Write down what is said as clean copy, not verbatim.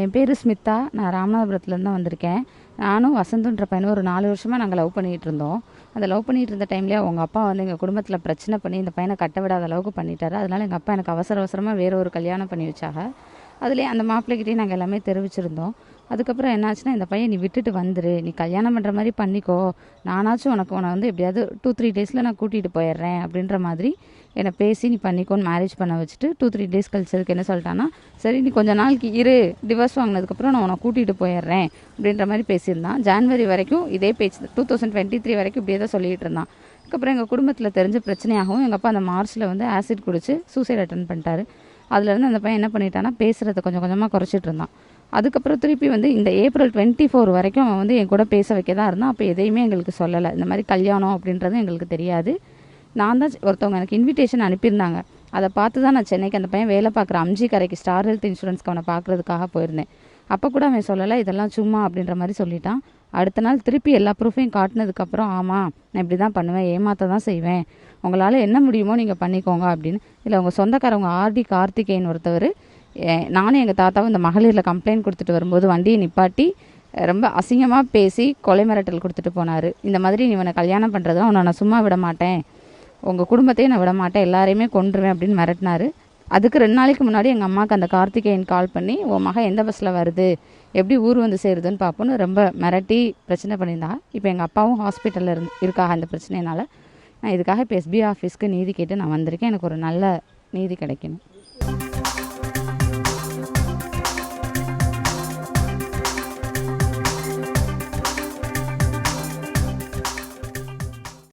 என் பேர் ஸ்மிதா. நான் ராமநாதபுரத்துலேருந்து தான் வந்திருக்கேன். நானும் வசந்துன்ற பையனும் ஒரு 4 வருஷமாக நாங்கள் லவ் பண்ணிகிட்டு இருந்தோம். அந்த லவ் பண்ணிகிட்டு இருந்த டைம்லேயே அவங்க அப்பா வந்து எங்கள் குடும்பத்தில் பிரச்சனை பண்ணி இந்த பையனை கட்ட விடாத அளவுக்கு பண்ணிட்டாரு. அதனால எங்கள் அப்பா எனக்கு அவசர அவசரமாக வேற ஒரு கல்யாணம் பண்ணி வச்சாங்க. அதுலேயே அந்த மாப்பிள்ளைகிட்டே நாங்கள் எல்லாமே தெரிவிச்சிருந்தோம். அதுக்கப்புறம் என்னாச்சுன்னா, இந்த பையன் நீ விட்டுட்டு வந்துரு, நீ கல்யாணம் பண்ணுற மாதிரி பண்ணிக்கோ, நானாச்சும் உன்னை வந்து எப்படியாவது 2-3 டேஸில் நான் கூட்டிகிட்டு போயிடுறேன் அப்படின்ற மாதிரி என்னை பேசி நீ பண்ணிக்கோன்னு மேரேஜ் பண்ண வச்சுட்டு 2-3 டேஸ் கழிச்சதுக்கு என்ன சொல்லிட்டான்னா, சரி நீ கொஞ்சம் நாளைக்கு இரு, டிவோர்ஸ் வாங்கினதுக்கப்புறம் நான் உன்னை கூட்டிகிட்டு போயிடுறேன் அப்படின்ற மாதிரி பேசியிருந்தான். ஜான்வரி வரைக்கும் இதே பேச்சு, 2023 வரைக்கும் இப்படியே தான் சொல்லிகிட்டு இருந்தான். அதுக்கப்புறம் எங்கள் குடும்பத்தில் தெரிஞ்ச பிரச்சனையாகவும் எங்கள் அப்பா அந்த மார்ச்சில் வந்து ஆசிட் குடிச்சு சூசைட் அட்டன் பண்ணிட்டாரு. அதுலேருந்து அந்த பையன் என்ன பண்ணிட்டான்னா, பேசுகிறத கொஞ்சம் கொஞ்சமாக குறைச்சிட்டு இருந்தான். அதுக்கப்புறம் திருப்பி வந்து இந்த ஏப்ரல் 24 வரைக்கும் அவன் வந்து என் கூட பேச வைக்க தான் இருந்தான். அப்போ எதையுமே எங்களுக்கு சொல்லலை. இந்த மாதிரி கல்யாணம் அப்படின்றது எங்களுக்கு தெரியாது. நான் தான் ஒருத்தவங்க எனக்கு இன்விடேஷன் அனுப்பியிருந்தாங்க. அதை பார்த்து தான் நான் சென்னைக்கு அந்த பையன் வேலை பார்க்குற அம்ஜி கரைக்கு ஸ்டார் ஹெல்த் இன்சூரன்ஸ்க்கு அவனை பார்க்குறதுக்காக போயிருந்தேன். அப்போ கூட அவன் சொல்லலை, இதெல்லாம் சும்மா அப்படின்ற மாதிரி சொல்லிட்டான். அடுத்த நாள் திருப்பி எல்லா ப்ரூஃபையும் காட்டினதுக்கப்புறம், ஆமாம் நான் இப்படி தான் பண்ணுவேன், ஏமாற்ற தான் செய்வேன், உங்களால் என்ன முடியுமோ நீங்கள் பண்ணிக்கோங்க அப்படின்னு. இல்லை அவங்க சொந்தக்காரவங்க ஆர்டி கார்த்திகேயன் ஒருத்தவர், நானும் எங்கள் தாத்தாவும் இந்த மகளிரில் கம்ப்ளைண்ட் கொடுத்துட்டு வரும்போது வண்டியை நிப்பாட்டி ரொம்ப அசிங்கமாக பேசி கொலை மிரட்டல் கொடுத்துட்டு போனார். இந்த மாதிரி நீ இவனை கல்யாணம் பண்ணுறதும் அவனை நான் சும்மா விட மாட்டேன், உங்கள் குடும்பத்தையும் நான் விட மாட்டேன், எல்லாரையுமே கொன்றுவேன் அப்படின்னு மிரட்டினார். அதுக்கு 2 நாளைக்கு முன்னாடி எங்கள் அம்மாவுக்கு அந்த கார்த்திகேயன் கால் பண்ணி, உன் மகன் எந்த பஸ்ஸில் வருது, எப்படி ஊர் வந்து சேருதுன்னு பார்ப்போன்னு ரொம்ப மிரட்டி பிரச்சனை பண்ணியிருந்தா. இப்போ எங்கள் அப்பாவும் ஹாஸ்பிட்டலில் இருக்காக அந்த பிரச்சனையினால. நான் இதுக்காக இப்போ SBI ஆஃபீஸ்க்கு நீதி கேட்டு நான் வந்திருக்கேன். எனக்கு ஒரு நல்ல நீதி கிடைக்கணும்.